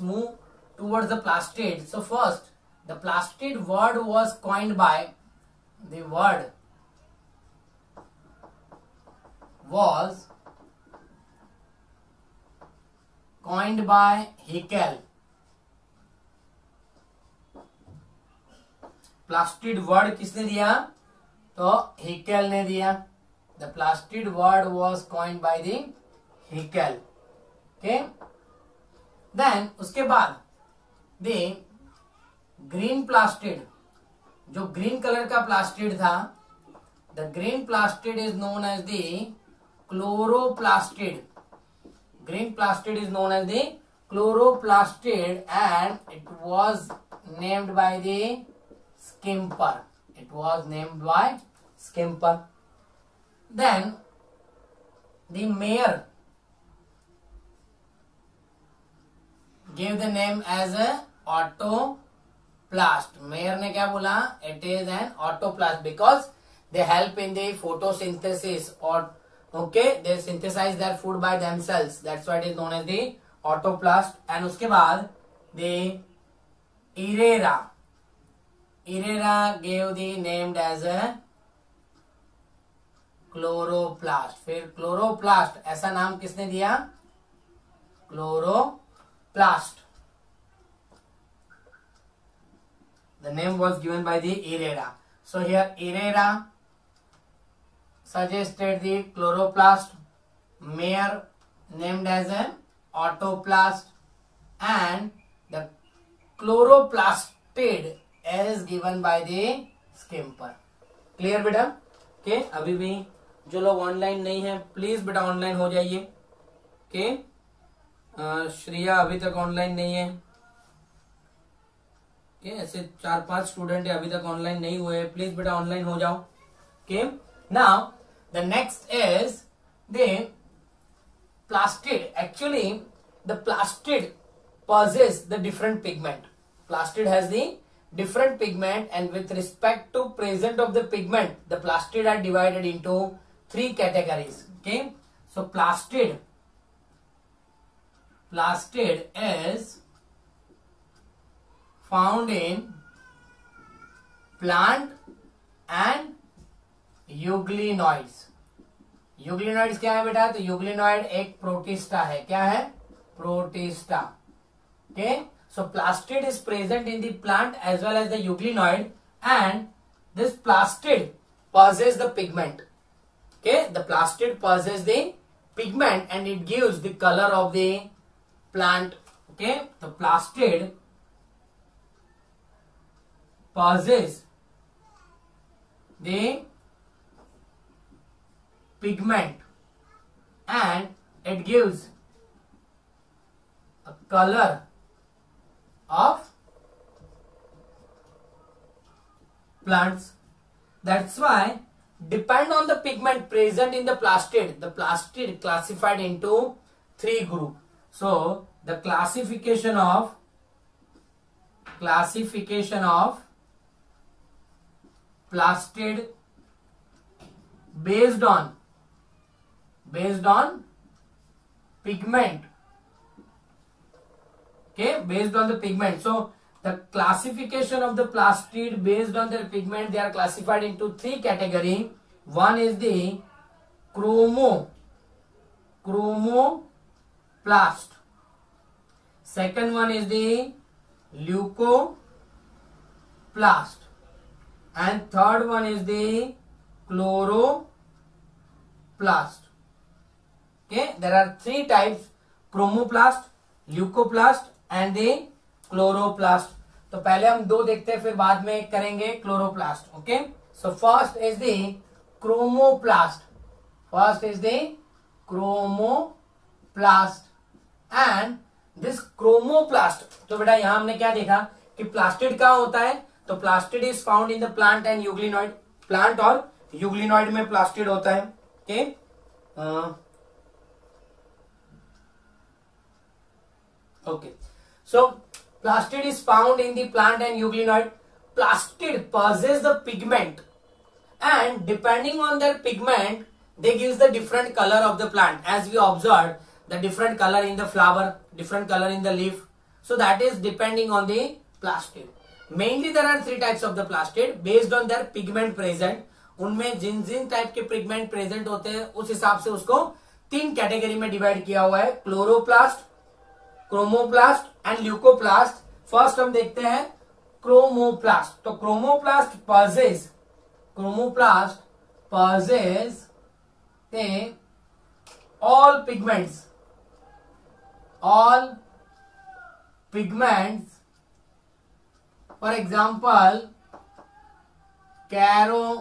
move towards the plastid. So first, the plastid word was coined by, the word was coined by Haeckel. Plastid word किसने दिया? तो Haeckel ने दिया. The plastid word was coined by the Haeckel. Okay. Then उसके बाद the green plastid, जो green colour का plastid था, the green plastid is known as the chloroplastid. Green plastid is known as the chloroplastid and it was named by the Skimper. It was named by Skimper. Then the Mayer gave the name as a autoplast. Mayer ने क्या बोला? It is an autoplast because they help in the photosynthesis, or okay, they synthesize their food by themselves. That's why it is known as the autoplast. And उसके बाद the Errera gave the named as a chloroplast. फिर chloroplast ऐसा नाम किसने दिया? Chloroplast. The name was given by the Errera. So here Errera suggested the chloroplast, Mayer named as an autoplast, and the chloroplastid is given by the Skimper. Clear बेटा? Okay, अभी भी जो लोग ऑनलाइन नहीं है प्लीज बेटा online हो जाइए. Okay, श्रेया अभी तक ऑनलाइन नहीं है. Okay, ऐसे 4-5 स्टूडेंट है अभी तक ऑनलाइन नहीं हुए. प्लीज बेटा ऑनलाइन हो जाओ. Okay, now the next is the plastid. Actually, the plastid possesses the different pigment. Plastid has the different pigment, and with respect to presence of the pigment, the plastid are divided into 3 categories. Okay, so plastid is found in plant and euglenoids. Euglenoids क्या है बेटा? तो euglenoid एक protista है. क्या है? Protista. Okay, so plastid is present in the plant as well as the euglenoid, and this plastid possesses the pigment. Okay, the plastid possesses the pigment and it gives the color of the plant. Okay, the plastid possesses the pigment and it gives a color of plants. That's why depend on the pigment present in the plastid classified into 3 groups. So the classification of plastid based on pigment. Okay, based on the pigment. So the classification of the plastid based on their pigment, they are classified into 3 categories. One is the chromoplast. Second one is the leucoplast, and third one is the chloroplast. Okay, there are 3 types: chromoplast, leucoplast and the chloroplast. तो पहले हम 2 देखते हैं, फिर बाद में करेंगे chloroplast. Okay, so first is the chromoplast. And this chromoplast. तो बेटा यहां हमने क्या देखा कि प्लास्टिड कहां होता है? तो plastid is found in the plant and euglenoid. Plant और यूग्लिनॉइड में प्लास्टिड होता है. Okay, okay, so plastid is found in the plant and euglenoid. Plastid possesses the pigment, and depending on their pigment, they gives the different color of the plant. As we observed, the different color in the flower, different color in the leaf. So that is depending on the plastid. Mainly there are 3 types of the plastid based on their pigment present. उनमें जिन जिन type के pigment present होते हैं उस हिसाब से उसको 3 category में divide किया हुआ है, chloroplast, chromoplast and leucoplast. First हम देखते हैं क्रोमोप्लास्ट. तो chromoplast possess the all pigments for example carotenoid.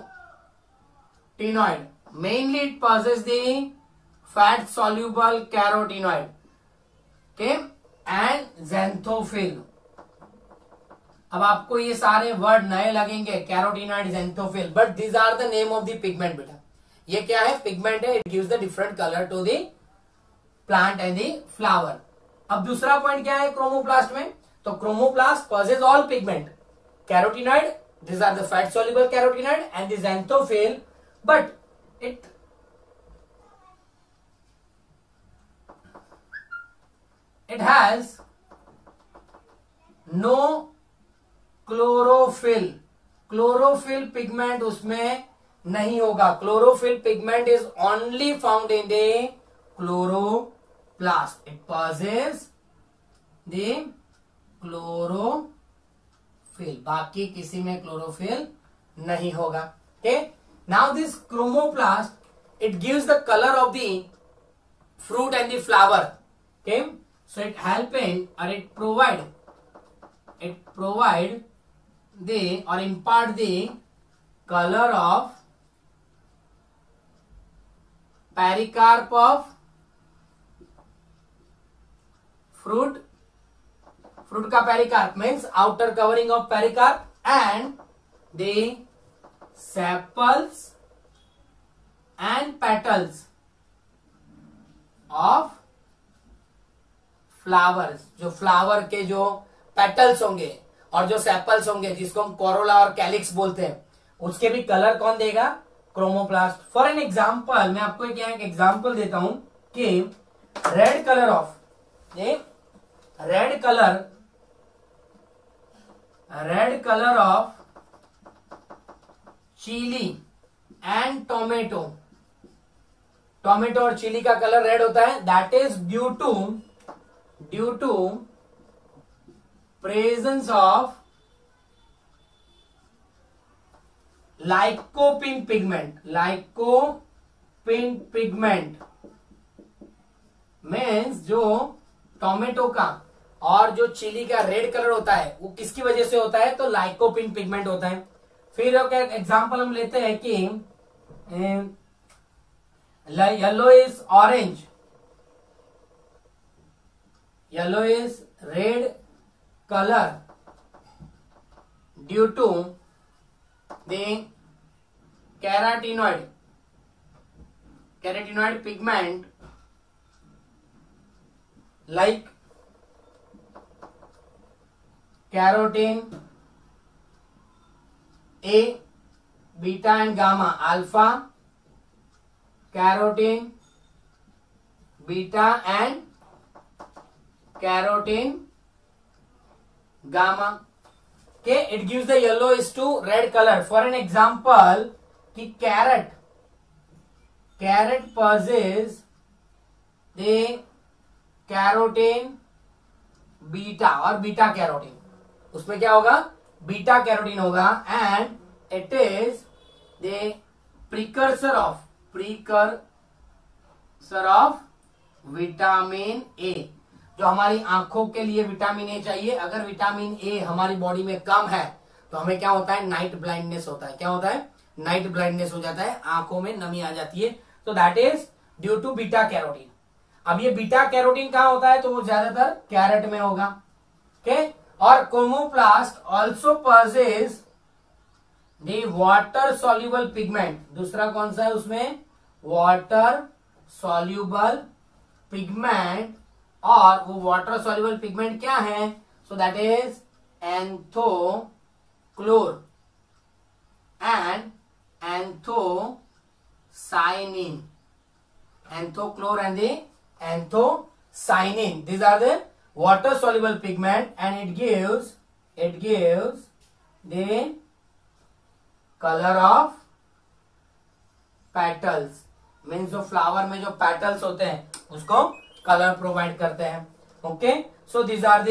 Mainly it possesses the fat soluble carotenoid, okay, and xanthophyll. अब आपको ये सारे वर्ड नए लगेंगे, carotenoid, xanthophyll, but these are the name of the pigment. बेटा ये क्या है? पिगमेंट है. It gives the different colour to the plant and the flower. अब दूसरा पॉइंट क्या है क्रोमोप्लास्ट में? तो chromoplast possess all pigment, carotenoid, these are the fat soluble carotenoid, and the xanthophyll, but it has no chlorophyll. chlorophyll pigment उसमें नहीं होगा. chlorophyll pigment is only found in the chloroplast. It possesses the chlorophyll. बाकी किसी में chlorophyll नहीं होगा. Okay. Now this chromoplast, it gives the color of the fruit and the flower. Okay. So it helping or it provide the or impart the color of pericarp of fruit का pericarp means outer covering of pericarp, and the sepals and petals of flowers. जो flower के जो petals होंगे और जो sepals होंगे जिसको हम कोरोला और कैलिक्स बोलते हैं, उसके भी कलर कौन देगा? क्रोमोप्लास्ट. फॉर एन एग्जाम्पल मैं आपको एक एग्जाम्पल देता हूं कि red colour of chilli and tomato और चिली का कलर रेड होता है. That is due to presence of lycopene pigment. means जो टोमेटो का और जो चिली का रेड कलर होता है वो किसकी वजह से होता है? तो लाइकोपिन पिगमेंट होता है. फिर एग्जांपल हम लेते हैं कि yellow is red color due to the carotenoid pigment like carotene A, beta and gamma, alpha, carotene beta and carotene gamma. Okay, it gives the yellowish to red color. For an example कि carrot possesses the carotene beta और beta carotene. उसमें क्या होगा? Beta carotene होगा, and it is the precursor of vitamin A. जो हमारी आंखों के लिए विटामिन ए चाहिए. अगर विटामिन ए हमारी बॉडी में कम है तो हमें क्या होता है? नाइट ब्लाइंडनेस होता है. क्या होता है? नाइट ब्लाइंडनेस हो जाता है, आंखों में नमी आ जाती है. तो that is due to beta carotene. अब ये बीटा कैरोटीन कहाँ होता है? तो वो ज्यादातर कैरेट में होगा. ओके. और chromoplast also possess the water soluble pigment. दूसरा कौन सा है उसमें? Water soluble pigment. और वो वाटर सॉल्युबल पिगमेंट क्या है? So that is anthochlor and anthocyanin. Anthochlor and the anthocyanin, these are the water soluble pigment and it gives the color of petals, means जो फ्लावर में जो petals होते हैं उसको कलर प्रोवाइड करते हैं. Okay, so these are the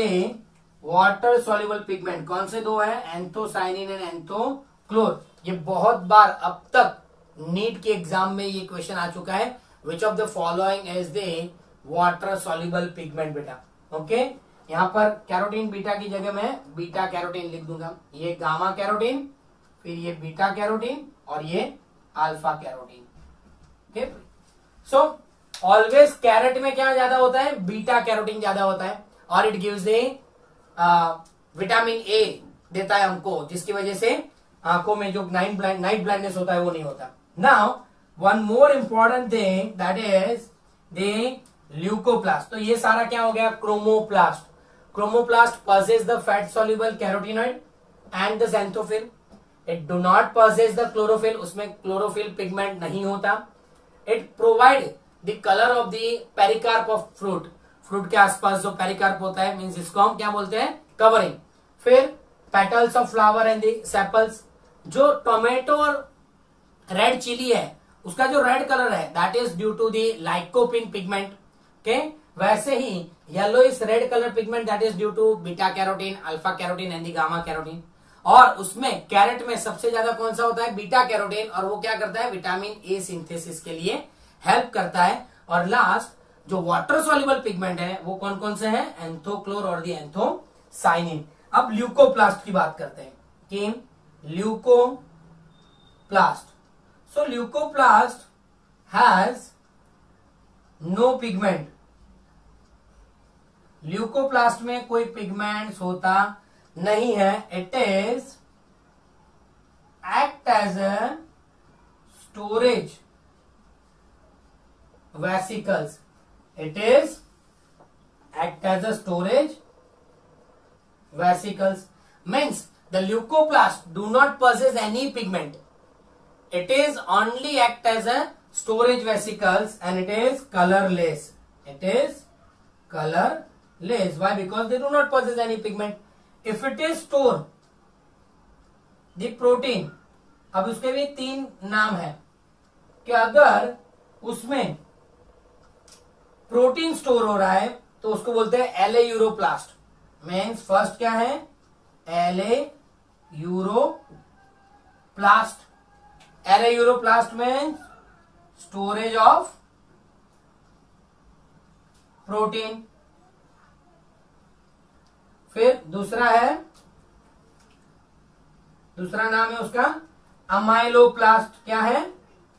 water soluble pigment. कौन से दो है? Anthocyanin and anthochlor. ये बहुत बार अब तक नीट के एग्जाम में ये क्वेश्चन आ चुका है. Which of the following is the water soluble pigment बेटा. ओके, यहाँ पर कैरोटीन बीटा की जगह मैं बीटा कैरोटीन लिख दूंगा. ये गामा कैरोटीन, फिर ये बीटा कैरोटीन और ये alpha carotene. Okay, so always carrot में क्या ज्यादा होता है? बीटा कैरोटीन ज्यादा होता है और it gives A vitamin A देता है हमको, जिसकी वजह से आंखों में जो नाइट ब्लाइंडनेस होता है वो नहीं होता. Now one more important thing that is the leucoplast. तो ये सारा क्या हो गया? Chromoplast. Chromoplast possess the fat soluble carotenoid and the xanthophyll. It do not possess the chlorophyll. उसमें क्लोरोफिल पिगमेंट नहीं होता. It provide the color of the pericarp of fruit. Fruit के आसपास जो पेरिकार्प होता है, मीन्स इसको हम क्या बोलते हैं? कवरिंग. फिर petals of flower and the sepals. जो टोमेटो और रेड चिली है उसका जो रेड कलर है that is due to the lycopene pigment. Okay, वैसे ही yellow is red colour pigment that is due to beta carotene, alpha carotene and the gamma carotene. और उसमें कैरेट में सबसे ज्यादा कौन सा होता है? Beta carotene. और वो क्या करता है? विटामिन ए सिंथेसिस के लिए हेल्प करता है. और लास्ट जो वाटर सॉल्युबल पिगमेंट है वो कौन कौन से हैं? एंथोक्लोर और दी एंथोसाइनिन. अब ल्यूकोप्लास्ट की बात करते हैं कि leucoplast. So leucoplast has no pigment. Leucoplast में कोई पिगमेंट्स होता नहीं है. It is act as a storage vesicles. It is act as a storage vesicles. Means the leucoplast do not possess any pigment. It is only act as a storage vesicles and it is colorless. It is colorless. Why? Because they do not possess any pigment. If it is store the protein, अब उसके भी तीन नाम है कि अगर उसमें protein store हो रहा है तो उसको बोलते हैं एले यूरोप्लास्ट. मीन्स फर्स्ट क्या है? एले यूरोप्लास्ट. एले यूरोप्लास्ट मीन्स स्टोरेज ऑफ प्रोटीन. फिर दूसरा नाम है उसका अमाइलोप्लास्ट. क्या है?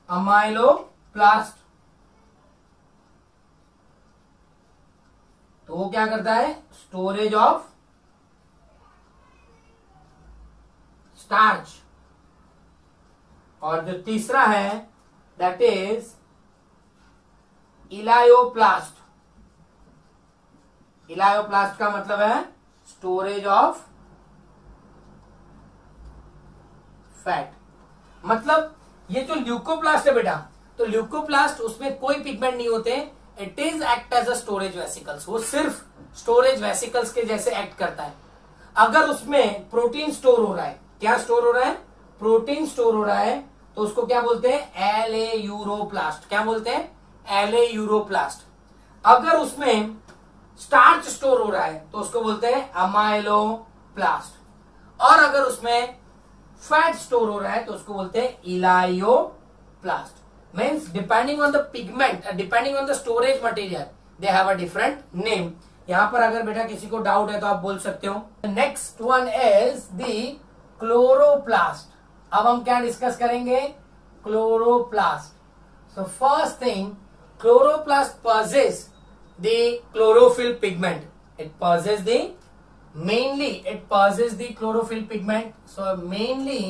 अमाइलोप्लास्ट. तो वो क्या करता है? Storage of starch. और जो तीसरा है दैट इज इलायोप्लास्ट. इलायोप्लास्ट का मतलब है स्टोरेज ऑफ फैट. मतलब ये जो ल्यूकोप्लास्ट है बेटा, तो ल्यूकोप्लास्ट उसमें कोई पिगमेंट नहीं होते. It is act as a storage vesicles. वो सिर्फ स्टोरेज वेसिकल्स के जैसे एक्ट करता है. अगर उसमें प्रोटीन स्टोर हो रहा है, क्या स्टोर हो रहा है? प्रोटीन स्टोर हो रहा है, तो उसको क्या बोलते हैं? एले यूरोप्लास्ट. क्या बोलते हैं? एले यूरोप्लास्ट. अगर उसमें स्टार्च स्टोर हो रहा है तो उसको बोलते हैं अमाइलोप्लास्ट. और अगर उसमें फैट स्टोर हो रहा है तो उसको बोलते हैं elaioplast. Means depending on the pigment, depending on the storage material, they have a different name. यहां पर अगर बेटा किसी को डाउट है तो आप बोल सकते हो. Next one is the chloroplast. अब हम क्या डिस्कस करेंगे? Chloroplast. So first thing, chloroplast possess the chlorophyll pigment. It possess the chlorophyll pigment. So mainly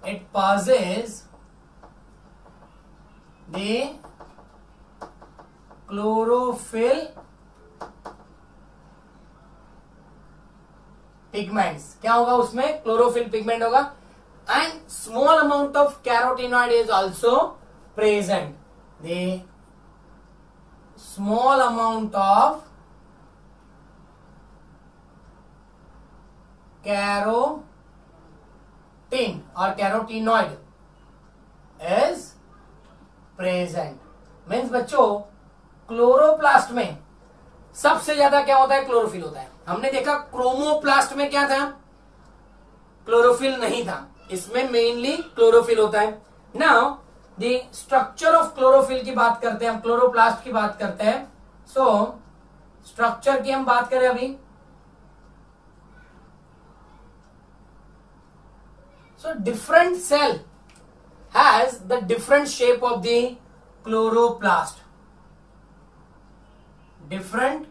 it possesses the chlorophyll pigments. क्या होगा उसमें? chlorophyll pigment होगा. And small amount of carotenoid is also present. The small amount of carotene or carotenoid is present. Means बच्चों chloroplast में सबसे ज्यादा क्या होता है? क्लोरोफिल होता है. हमने देखा क्रोमोप्लास्ट में क्या था? क्लोरोफिल नहीं था. इसमें मेनली क्लोरोफिल होता है. Now the structure of chlorophyll की बात करते हैं हम, क्लोरोप्लास्ट की बात करते हैं. सो स्ट्रक्चर की हम बात करें अभी. So different cell has the different shape of the chloroplast. Different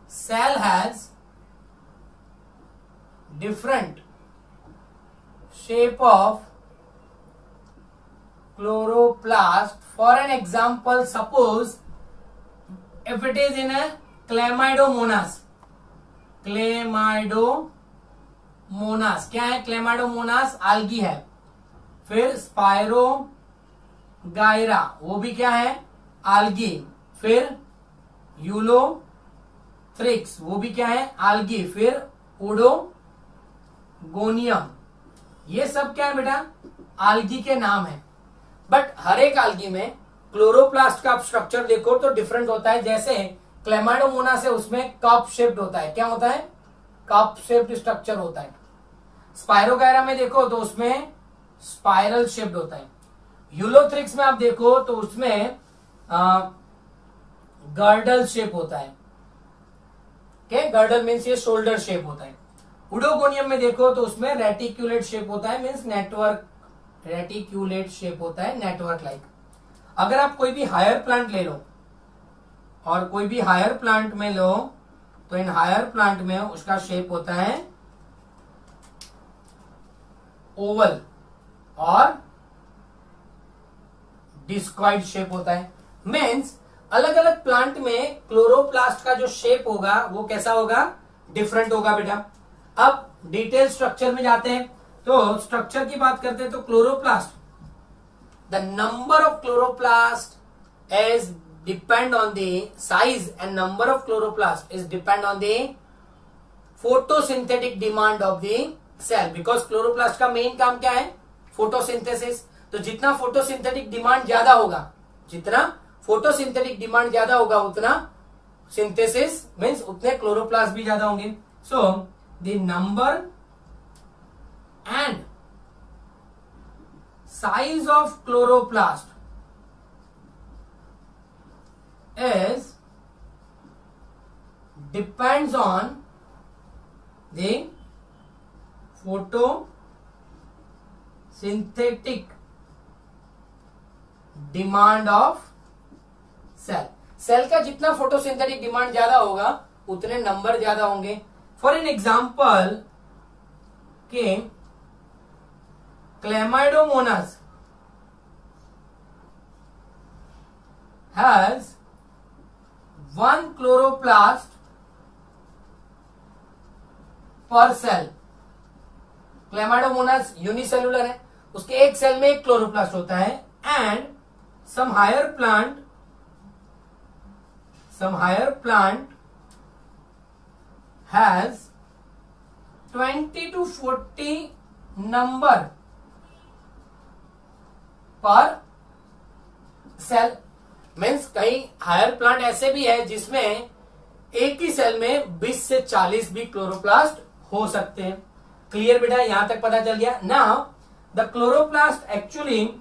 cell has different shape of chloroplast. For an example, suppose if it is in a chlamydomonas. Chlamydomonas क्या है? क्लेमाइडोमोनास आल्गी है. फिर स्पायरोगाइरा वो भी क्या है? आल्गी. फिर Ulothrix वो भी क्या है? आल्गी. फिर ओडोगोनियम ये सब क्या है बेटा? आल्गी के नाम है. बट हर एक आल्गी में क्लोरोप्लास्ट का आप स्ट्रक्चर देखो तो डिफरेंट होता है. जैसे क्लेमाइडोमोनास है उसमें कप शेप्ड होता है. क्या होता है? कप शेप्ड स्ट्रक्चर होता है. स्पायरोगायरा में देखो तो उसमें स्पाइरल शेप्ड होता है. यूलोथ्रिक्स में आप देखो तो उसमें गर्डल शेप होता है. गर्डल मीन्स ये शोल्डर शेप होता है. उडोगोनियम में देखो तो उसमें रेटिक्यूलेट शेप होता है. मीन्स नेटवर्क रेटिक्यूलेट शेप होता है, नेटवर्क लाइक. अगर आप कोई भी हायर प्लांट ले लो और कोई भी हायर प्लांट में लो तो इन हायर प्लांट में उसका शेप होता है ओवल और डिस्कॉइड शेप होता है. मीन्स अलग अलग प्लांट में क्लोरोप्लास्ट का जो शेप होगा वो कैसा होगा? डिफरेंट होगा बेटा. अब डिटेल स्ट्रक्चर में जाते हैं तो स्ट्रक्चर की बात करते हैं तो chloroplast, the number of chloroplast is depend on the size and number of chloroplast is depend on the photosynthetic demand of the cell, because chloroplast का मेन काम क्या है? फोटोसिंथेसिस. तो जितना फोटोसिंथेटिक डिमांड ज्यादा होगा, जितना फोटोसिंथेटिक डिमांड ज्यादा होगा उतना सिंथेसिस मीन्स उतने क्लोरोप्लास्ट भी ज्यादा होंगे. So the number and size of chloroplast is depends on the photosynthetic demand of cell. Cell का जितना फोटोसिंथेटिक डिमांड ज्यादा होगा उतने नंबर ज्यादा होंगे. फॉर एन एग्जाम्पल के Chlamydomonas has one chloroplast per cell. Chlamydomonas unicellular है, उसके एक सेल में एक क्लोरोप्लास्ट होता है. And some higher plant has 20 to 40 number per cell. Means कई हायर प्लांट ऐसे भी है जिसमें एक ही सेल में 20 से 40 भी क्लोरोप्लास्ट हो सकते हैं. क्लियर बेटा? यहां तक पता चल गया. Now the chloroplast actually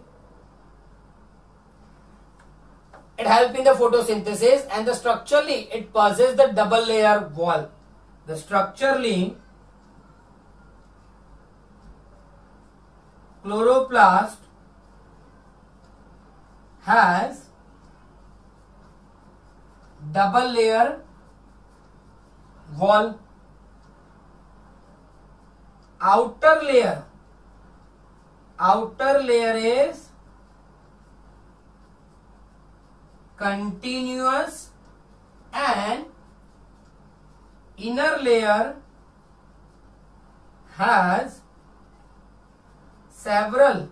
it help in the photosynthesis and the structurally it possesses the double layer wall. The structurally chloroplast has double layer wall. Outer layer is continuous and inner layer has several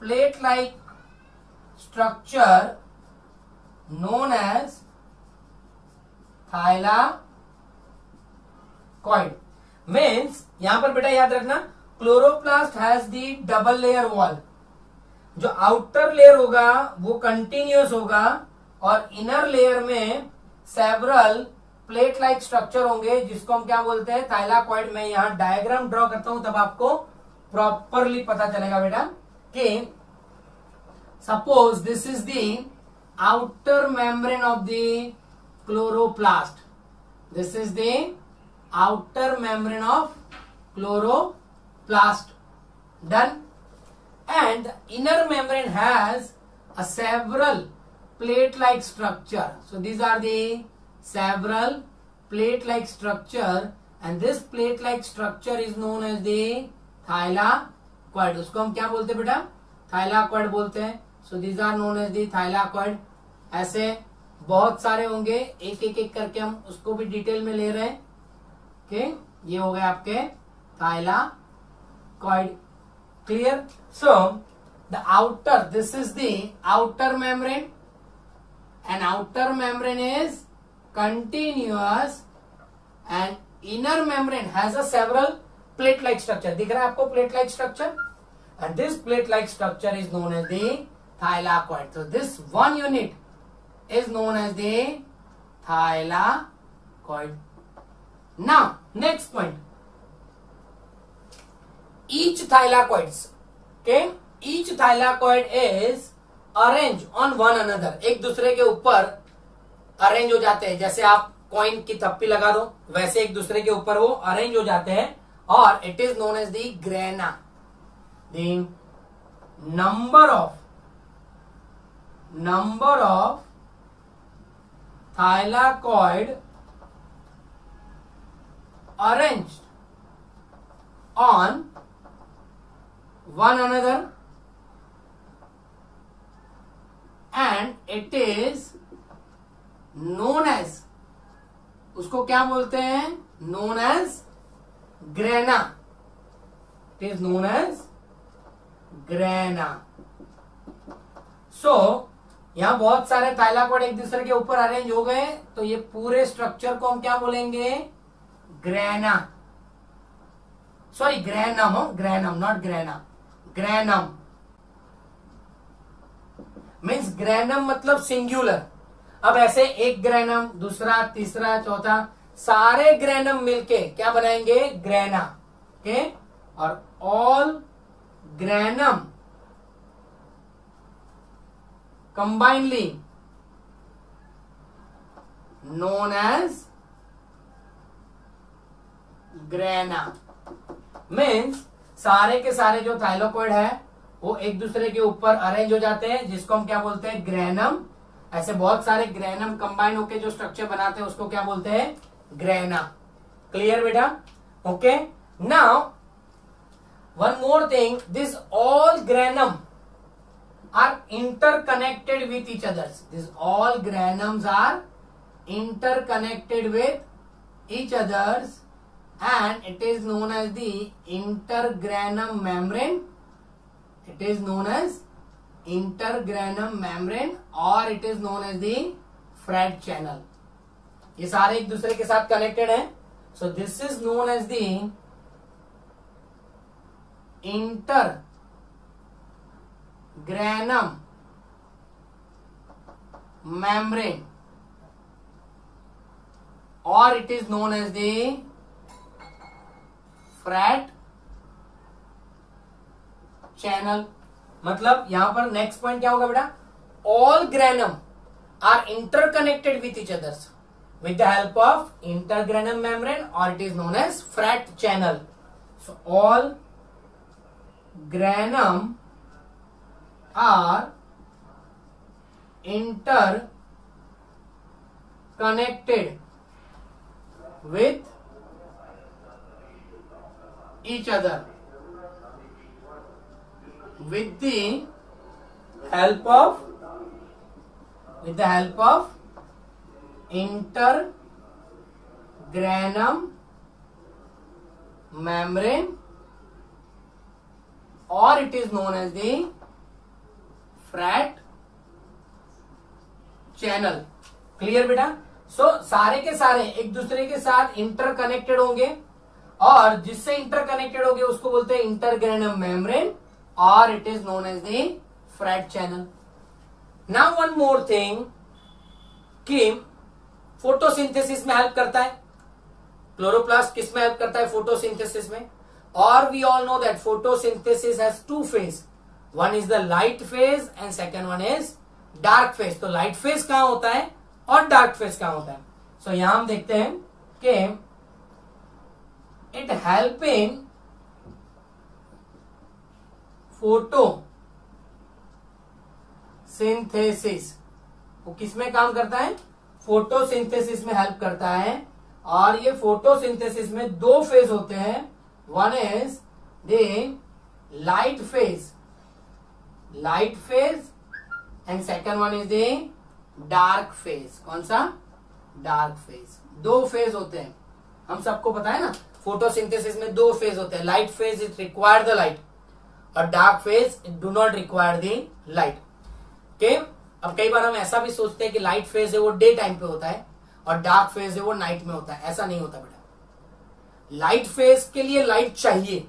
plate like structure known as thylakoid. Means यहां पर बेटा याद रखना, chloroplast has the double layer wall. जो outer layer होगा वो continuous होगा और इनर लेयर में सेवरल प्लेट लाइक स्ट्रक्चर होंगे जिसको हम क्या बोलते हैं, थाइलाकॉइड. में यहां डायग्राम ड्रॉ करता हूं तब आपको प्रॉपरली पता चलेगा बेटा कि suppose this is the outer membrane of the chloroplast. This is the outer membrane of chloroplast. Done. And the inner membrane has a several plate-like structure. So these are the several plate-like structure, and this plate-like structure is known as the thylakoid. उसको हम क्या बोलते हैं बेटा, thylakoid बोलते हैं. So these are known as the thylakoid. ऐसे बहुत सारे होंगे, एक एक एक करके हम उसको भी डिटेल में ले रहे हैं. ओके, ये हो गए आपके thylakoid. Clear? So the outer, this is the outer membrane. An outer membrane is continuous and inner membrane has a several plate-like structure. दिख रहा है आपको plate-like structure? And this plate-like structure is known as the thylakoid. So this one unit is known as the thylakoid. Now next point. Each thylakoids, okay, each thylakoid is arranged on one another. एक दूसरे के ऊपर arrange हो जाते हैं. जैसे आप coin की थप्पी लगा दो वैसे एक दूसरे के ऊपर वो अरेंज हो जाते हैं. और it is known as the grana. The number of thylakoid arranged on one another, and it is known as, उसको क्या बोलते हैं, known as grana. It is known as grana. So यहां बहुत सारे थाइलाकॉइड एक दूसरे के ऊपर अरेंज हो गए तो ये पूरे स्ट्रक्चर को हम क्या बोलेंगे, grana. Sorry granum, granum not grana, granum. Means granum मतलब सिंगुलर. अब ऐसे एक ग्रेनम, दूसरा, तीसरा, चौथा, सारे ग्रेनम मिलके क्या बनाएंगे, ग्रेना. ओके, और all granum combinedly known as grana. Means सारे के सारे जो थाइलाकॉइड है वो एक दूसरे के ऊपर अरेंज हो जाते हैं जिसको हम क्या बोलते हैं, ग्रेनम. ऐसे बहुत सारे ग्रेनम कंबाइन होके जो स्ट्रक्चर बनाते हैं उसको क्या बोलते हैं, ग्रेना. क्लियर बेटा? Okay. Now one more thing, this all granum are interconnected with each others. These all granums are interconnected with each others, and it is known as the intergranum membrane. It is known as intergranum membrane, or it is known as the Fred channel. ये सारे एक दूसरे के साथ connected हैं. So this is known as the intergranum membrane, or it is known as the Fred channel. मतलब यहां पर नेक्स्ट पॉइंट क्या होगा बेटा, all granum are interconnected with each others with the help of intergranum membrane, or it is known as Fred channel. So all granum are interconnected with each other with the help of intergranum membrane, or it is known as the Fred channel. Clear बेटा? सो सारे के सारे एक दूसरे के साथ interconnected होंगे और जिससे इंटरकनेक्टेड होंगे उसको बोलते हैं इंटरग्रेनुलर मेम्ब्रेन और it is known as the fret channel. Now one more thing कि फोटोसिंथेसिस में हेल्प करता है क्लोरोप्लास्ट। किस में हेल्प करता है? फोटोसिंथेसिस में। और we all know that photosynthesis has two phase, one is the light phase and second one is dark phase. तो लाइट फेज कहां होता है और डार्क फेज कहां होता है? सो यहां हम देखते हैं कि इट हेल्प इन फोटोसिंथेसिस। वो किसमें काम करता है? फोटोसिंथेसिस में हेल्प करता है। और ये फोटोसिंथेसिस में दो फेज होते हैं, one is the light phase and second one is the dark phase. कौन सा? Dark phase. दो फेज होते हैं, हम सबको पता है ना। फोटोसिंथेसिस में दो फेज होते हैं, light phase it require the light और dark phase it do not require the light. Okay, अब कई बार हम ऐसा भी सोचते हैं कि लाइट फेज है वो डे टाइम पे होता है और डार्क फेज है वो नाइट में होता है। ऐसा नहीं होता बेटा। लाइट फेज के लिए लाइट चाहिए,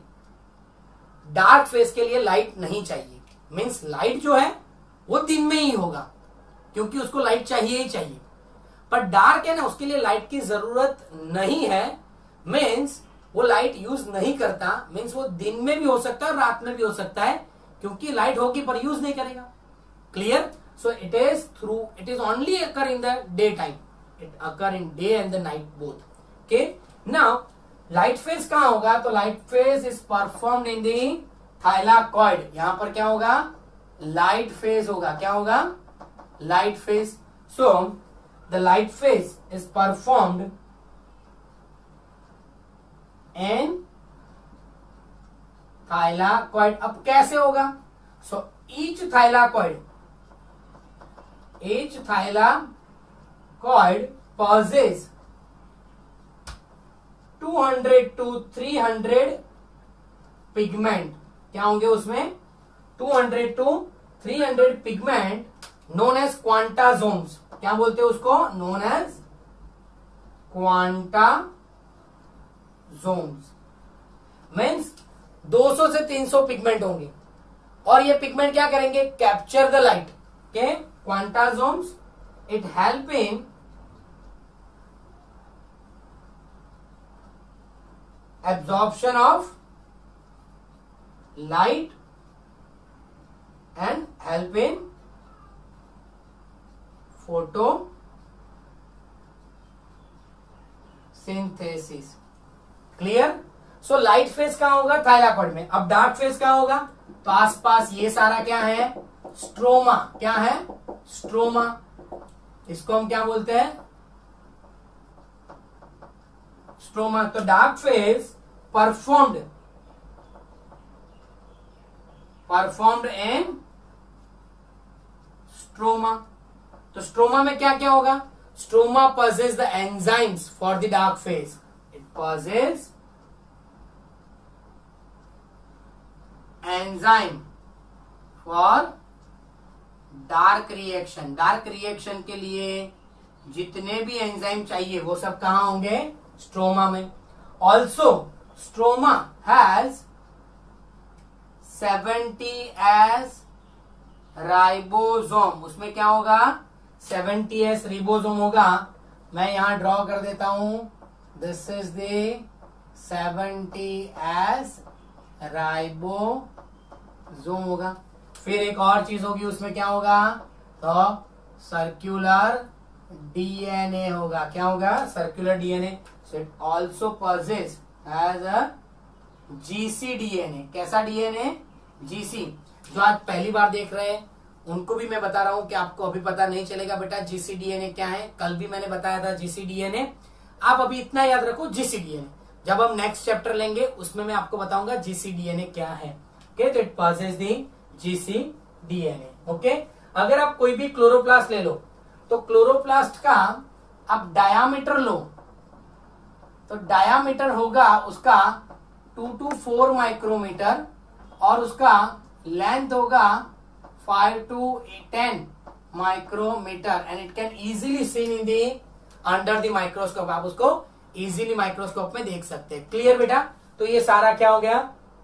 डार्क फेज के लिए लाइट नहीं चाहिए। मीन्स लाइट जो है वो दिन में ही होगा क्योंकि उसको लाइट चाहिए ही चाहिए, पर डार्क है ना उसके लिए लाइट की जरूरत नहीं है। मीन्स वो लाइट यूज नहीं करता, मीन्स वो दिन में भी हो सकता है और रात में भी हो सकता है क्योंकि लाइट होगी पर यूज नहीं करेगा। Clear? So it is only occur in the day time, it occur in day and the night both. Okay, now light phase कहां होगा? तो light phase is performed in the thylakoid. यहां पर क्या होगा? लाइट फेज होगा। क्या होगा? Light phase. So the light phase is performed in thylakoid. अब कैसे होगा? So each thylakoid possesses 200 to 300 pigment. क्या होंगे उसमें? 200 to 300 pigment known as quantasomes. क्या बोलते हैं उसको? Known as क्वांटाजोम्स। मीन्स 200 से 300 पिगमेंट होंगे और ये पिगमेंट क्या करेंगे? Capture the light. के quantasomes it help in absorption of light and help in photosynthesis. Clear? So light phase कहां होगा? थाइलाकॉइड में। अब डार्क फेज कहां होगा? तो आसपास ये सारा क्या है? स्ट्रोमा। क्या है? स्ट्रोमा। इसको हम क्या बोलते हैं? स्ट्रोमा। तो dark phase performed in stroma. तो स्ट्रोमा में क्या क्या होगा? Stroma possesses the enzymes for the dark phase. It possesses enzyme for dark reaction. Dark reaction के लिए जितने भी एंजाइम चाहिए वो सब कहां होंगे? स्ट्रोमा में। Also stroma has 70 S ribosome. उसमें क्या होगा? 70 एस रिबोसोम होगा। मैं यहां ड्रॉ कर देता हूं। This is the 70 S ribosome होगा। फिर एक और चीज होगी, उसमें क्या होगा? तो सर्कुलर डीएनए होगा। क्या होगा? Circular DNA. So it also possesses as a GC DNA. कैसा डीएनए? जीसी। जो आज पहली बार देख रहे हैं उनको भी मैं बता रहा हूं कि आपको अभी पता नहीं चलेगा बेटा जीसी डीएनए क्या है। कल भी मैंने बताया था जीसी डीएनए। आप अभी इतना याद रखो जीसी डीएनए। जब हम नेक्स्ट चैप्टर लेंगे उसमें मैं आपको बताऊंगा जीसी डीएनए क्या है। ओके, तो it possesses the GC DNA. Okay, अगर आप कोई भी क्लोरोप्लास्ट ले लो तो क्लोरोप्लास्ट का आप डायामीटर लो तो डायामीटर होगा उसका 2 to 4 माइक्रोमीटर और उसका लेंथ होगा 5 to 10 micrometer and it can easily seen in the under the microscope. आप उसको इजीली माइक्रोस्कोप में देख सकते हैं। क्लियर बेटा? तो ये सारा क्या हो गया?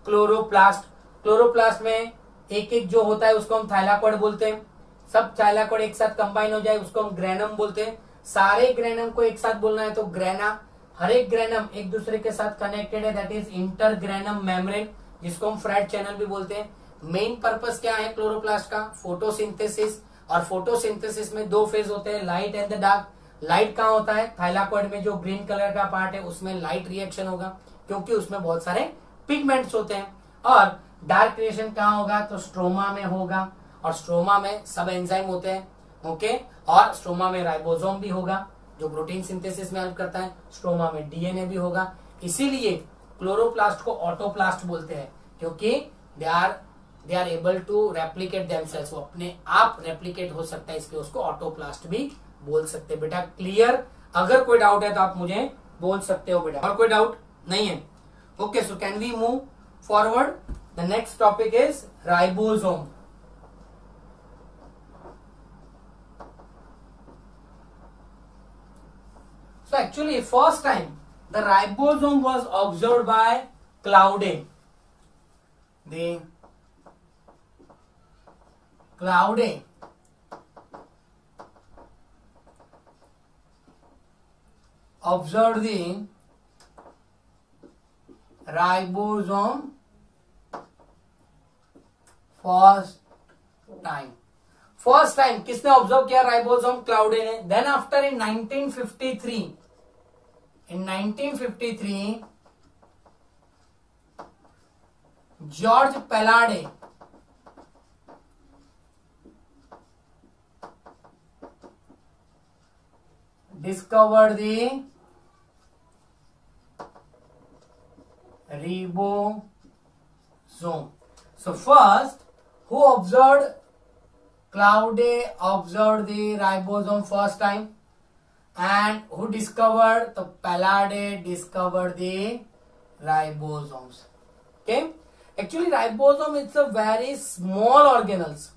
क्लोरोप्लास्ट। क्लोरोप्लास्ट में एक एक जो होता है उसको हम थाइलाकोइड बोलते हैं। सब थाइलाकोइड एक साथ कंबाइन हो जाए उसको हम ग्रेनम बोलते हैं। सारे ग्रेनम को एक साथ बोलना है तो ग्रेना। हर एक ग्रेनम एक दूसरे के साथ कनेक्टेड है, that is inter granum membrane, जिसको हम फ्रेट चैनल भी बोलते हैं। मेन पर्पस क्या है क्लोरोप्लास्ट का? फोटोसिंथेसिस। और फोटोसिंथेसिस में दो फेज होते हैं, light and the dark. Light कहाँ होता है? थाइलाकोइड में, जो ग्रीन कलर का पार्ट है उसमें लाइट रिएक्शन होगा क्योंकि उसमें बहुत सारे पिगमेंट्स होते हैं। और डार्क रिएक्शन कहाँ होगा? तो स्ट्रोमा में होगा। और स्ट्रोमा में सब एंजाइम होते हैं, ओके। और स्ट्रोमा में राइबोसोम भी होगा जो प्रोटीन सिंथेसिस में हेल्प करता है। स्ट्रोमा में डीएनए भी होगा। इसीलिए क्लोरोप्लास्ट को ऑटोप्लास्ट बोलते हैं क्योंकि they are able to replicate themselves. वो अपने आप रेप्लिकेट हो सकता है, इसलिए उसको ऑटोप्लास्ट भी बोल सकते हैं। बेटा क्लियर? अगर कोई डाउट है तो आप मुझे बोल सकते हो बेटा। और कोई डाउट नहीं है? Okay, so can we move forward? The next topic is ribosome. So actually first time the ribosome was observed by Claude. The Claude observed the ribosome first time किसने ऑब्जर्व किया? राइबोसोम, क्लाउडे ने। Then after in 1953 George Palade discovered the ribosome. So first, who observed? Claude observed the ribosome first time, and who discovered? The Palade discovered the ribosomes. Okay, actually ribosome is a very small organelles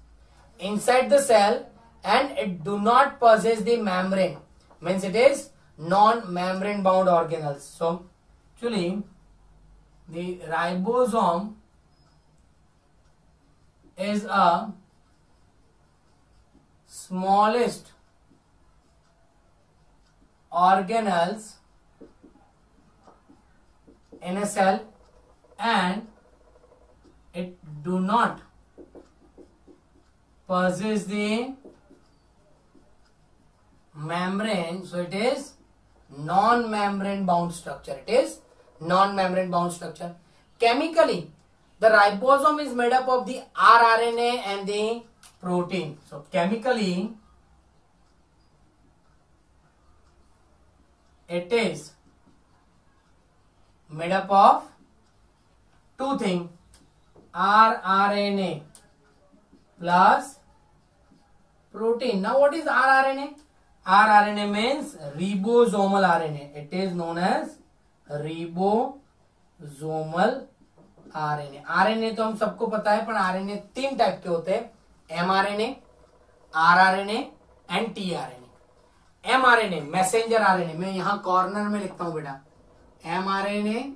inside the cell, and it do not possess the membrane. Means it is non-membrane bound organelles. So actually the ribosome is a smallest organelles in a cell, and it do not possess the membrane, so it is non-membrane bound structure. It is non-membrane bound structure. Chemically, the ribosome is made up of the rRNA and the protein. So chemically, it is made up of two things, rRNA plus protein. Now what is rRNA? rRNA means ribosomal RNA. It is known as ribosomal RNA. RNA तो हम सबको पता है, पर RNA तीन type के होते हैं, mRNA, rRNA and tRNA. mRNA messenger RNA, मैं यहां कॉर्नर में लिखता हूं बेटा, mRNA,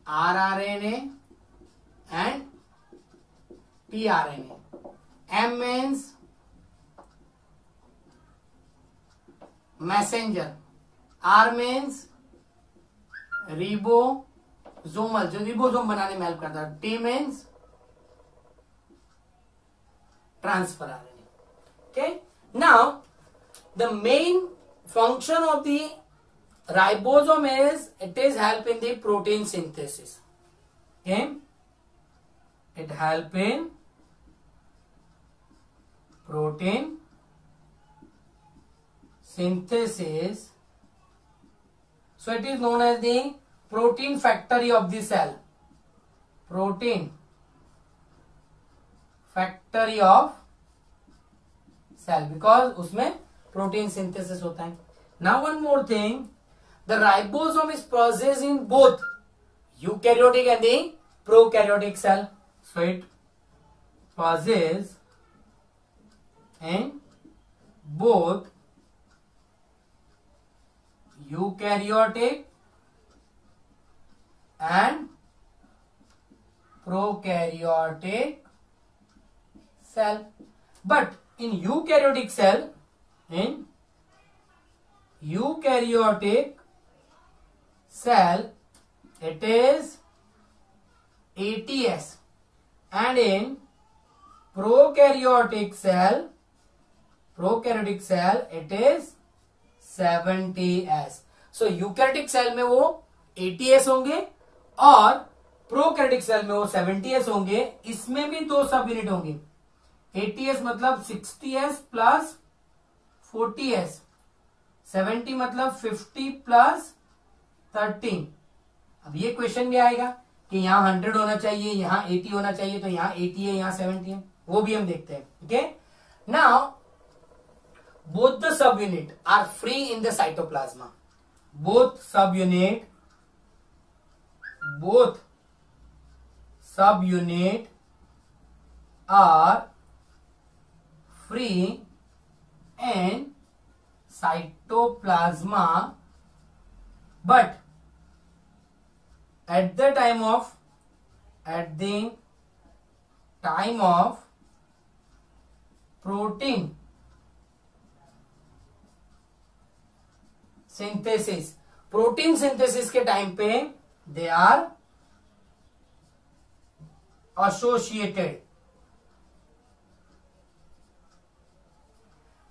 rRNA and tRNA. M means messenger, R means रिबोसोमल, जो रिबोसोम बनाने में हेल्प करता है, T means transfer RNA. Okay, now the main function of the ribosome is it is help in the protein synthesis. Okay, it help in protein synthesis. So it is known as the protein factory of the cell. Protein factory of cell, because उसमें protein synthesis होता है. Now one more thing, the ribosome is processed in both eukaryotic and the prokaryotic cell. So it possesses in both eukaryotic and prokaryotic cell. But in eukaryotic cell, it is ATS, and in prokaryotic cell it is 70S. So eukaryotic cell में वो 80S होंगे और prokaryotic cell में वो 70S होंगे. इसमें भी दो सब यूनिट होंगे. 80S मतलब 60S प्लस 40S, 70 मतलब 50 प्लस 13. अब ये क्वेश्चन भी आएगा कि यहाँ 100 होना चाहिए, यहाँ 80 होना चाहिए, तो यहाँ 80 है, यहाँ 70 है. वो भी हम देखते हैं. Okay, now both the subunit are free in the cytoplasma. Both subunit are free in cytoplasma, but at the time of protein synthesis के टाइम पे दे आर एसोसिएटेड.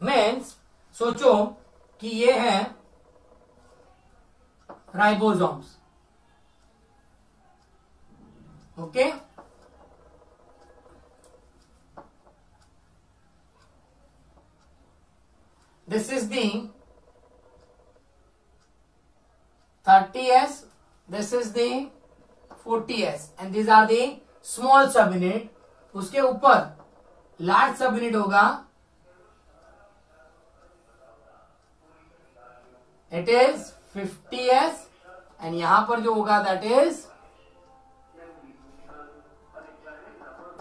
मीन्स सोचो कि ये है ribosomes. Okay, this is the 30S, this is the 40S, and these are the small subunit. उसके ऊपर large subunit होगा, it is 50S, and यहां पर जो होगा that is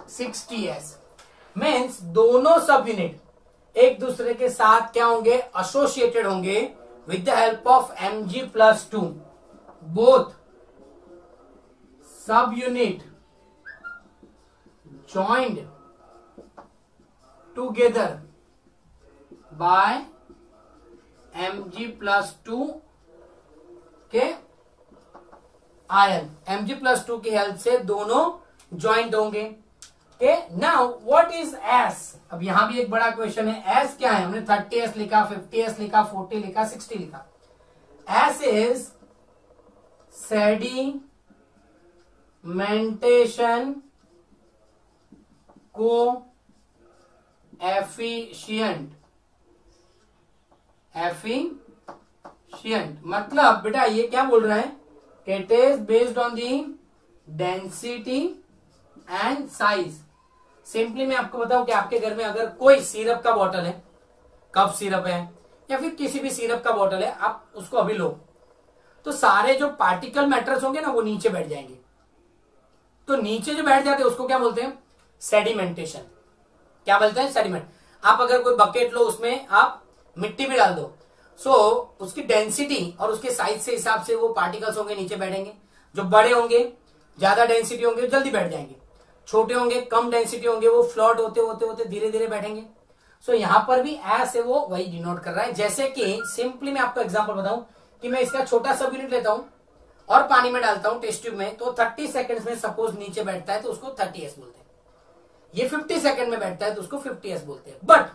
60S. मीन्स दोनों सबयूनिट एक दूसरे के साथ क्या होंगे, एसोसिएटेड होंगे with the help of Mg+2. Both subunit joined together by Mg+2 के आयन. Mg+2 की हेल्प से दोनों ज्वाइंट होंगे. Okay, now what is S? अब यहां भी एक बड़ा क्वेश्चन है. S क्या है? हमने 30S लिखा, 50S लिखा, 40 लिखा, 60 लिखा. S is sedimentation efficient. मतलब बेटा ये क्या बोल रहा है? It is based on the density and size. Simply मैं आपको बताऊं कि आपके घर में अगर कोई सिरप का बॉटल है, कप सिरप है या फिर किसी भी सिरप का बॉटल है, आप उसको अभी लो, तो सारे जो पार्टिकल मैटर्स होंगे ना वो नीचे बैठ जाएंगे. तो नीचे जो बैठ जाते हैं उसको क्या बोलते हैं? सेडिमेंटेशन. क्या बोलते हैं? सेडिमेंट. आप अगर कोई बकेट लो, उसमें आप मिट्टी भी डाल दो, सो उसकी डेंसिटी और उसके साइज से हिसाब से वो पार्टिकल्स होंगे नीचे बैठेंगे. जो बड़े होंगे, ज्यादा डेंसिटी होंगे, जल्दी बैठ जाएंगे. छोटे होंगे, कम डेंसिटी होंगे, वो फ्लोट होते होते होते धीरे धीरे बैठेंगे. सो यहां पर भी एस है वो वही डिनोट कर रहा है. जैसे कि सिंपली मैं आपको एग्जांपल बताऊं कि मैं इसका छोटा सब यूनिट लेता हूं और पानी में डालता हूं टेस्ट ट्यूब में, तो 30 सेकंड्स में सपोज नीचे बैठता है तो उसको 30S बोलते हैं. ये 50 सेकंड में बैठता है तो उसको 50S बोलते हैं. बट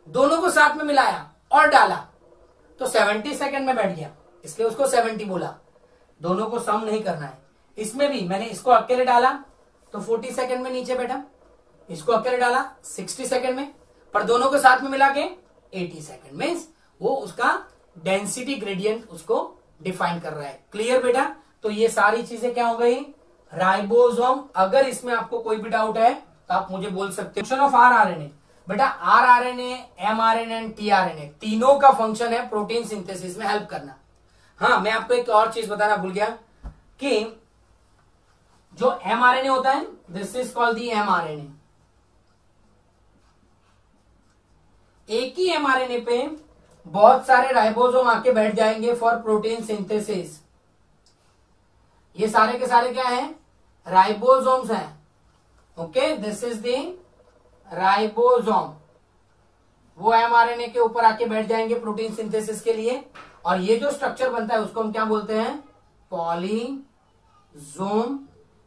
दोनों को साथ में मिलाया और डाला तो 70 सेकंड में बैठ गया, इसलिए उसको 70 बोला. दोनों को सम नहीं करना है. इसमें भी मैंने इसको अकेले डाला तो 40 सेकंड में नीचे बैठा, इसको अकेले डाला 60 सेकंड में, पर दोनों को साथ में मिला के 80 सेकंड. मीन्स वो उसका डेंसिटी ग्रेडियंट उसको डिफाइन कर रहा है. क्लियर बेटा? तो ये सारी चीजें क्या हो गई? राइबोसोम. अगर इसमें आपको कोई भी डाउट है तो आप मुझे बोल सकते हो. फंक्शन ऑफ आरआरएनए बेटा, आरआरएनए, एमआरएनए एंड टीआरएनए तीनों का फंक्शन है प्रोटीन सिंथेसिस में हेल्प करना. हाँ, मैं आपको एक और चीज बताना भूल गया कि जो एमआरएनए होता है, this is called the mRNA. एक ही एमआरएनए पे बहुत सारे राइबोसोम आके बैठ जाएंगे फॉर प्रोटीन सिंथेसिस। ये सारे के सारे क्या हैं? राइबोसोम्स हैं। Okay, this is the ribosome. वो एमआरएनए के ऊपर आके बैठ जाएंगे प्रोटीन सिंथेसिस के लिए, और ये जो स्ट्रक्चर बनता है उसको हम क्या बोलते हैं? पॉलीजोम,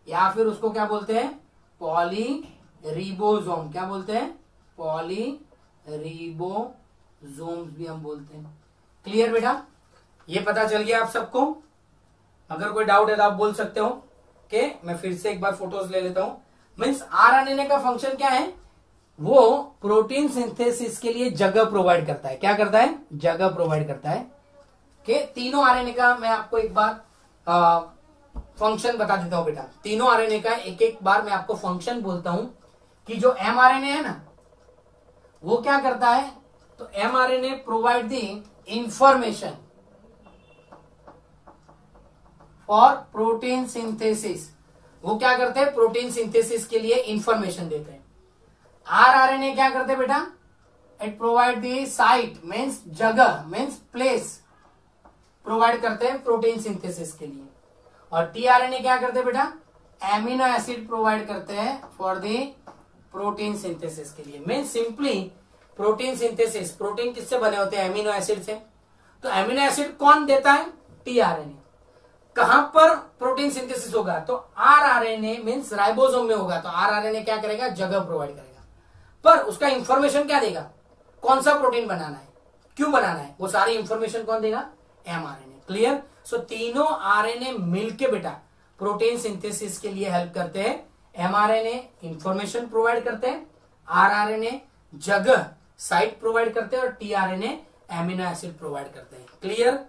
या फिर उसको क्या बोलते हैं? पॉलीरिबोसोम। क्या बोलते हैं? पॉलीरिबोसोम्स भी हम बोलते हैं। क्लियर बेटा? ये पता चल गया आप सबको? अगर कोई डाउट है तो आप बोल सकते हो। ओके, मैं फिर से एक बार फोटोज ले लेता हूं। मीन्स आरएनए का फंक्शन क्या है? वो प्रोटीन सिंथेसिस के लिए जगह प्रोवाइड करता है। क्या करता है? जगह प्रोवाइड करता है। ओके, तीनों आरएनए का मैं आपको एक बार फंक्शन बता देता हूं बेटा। तीनों आरएनए का एक एक बार मैं आपको फंक्शन बोलता हूं कि जो एमआरएनए है ना, वो क्या करता है? तो mRNA provide the information for protein synthesis. वो क्या करते हैं? प्रोटीन सिंथेसिस के लिए इंफॉर्मेशन देते हैं। आरआरएनए क्या करते हैं बेटा? It provide the site, means जगह, मीन्स प्लेस प्रोवाइड करते हैं प्रोटीन सिंथेसिस के लिए। और टीआरएनए क्या करते हैं बेटा? एमिनो एसिड प्रोवाइड करते हैं फॉर द प्रोटीन सिंथेसिस के लिए। Means simply protein synthesis, protein किससे बने होते हैं? एमिनो एसिड से। तो एमिनो एसिड कौन देता है? टीआरएनए। कहां पर प्रोटीन सिंथेसिस होगा? तो आरआरएनए मीन्स राइबोसोम में होगा। तो आरआरएनए क्या करेगा? जगह प्रोवाइड करेगा, पर उसका इंफॉर्मेशन क्या देगा? कौन सा प्रोटीन बनाना है, क्यों बनाना है, वो सारी इंफॉर्मेशन कौन देगा? एमआरएनए। क्लियर? सो तीनों आरएनए मिलके बेटा प्रोटीन सिंथेसिस के लिए हेल्प करते हैं। एमआरएनए इंफॉर्मेशन प्रोवाइड करते हैं, आरआरएनए जगह साइट प्रोवाइड करते हैं, और टीआरएनए एमिनो एसिड प्रोवाइड करते हैं। क्लियर?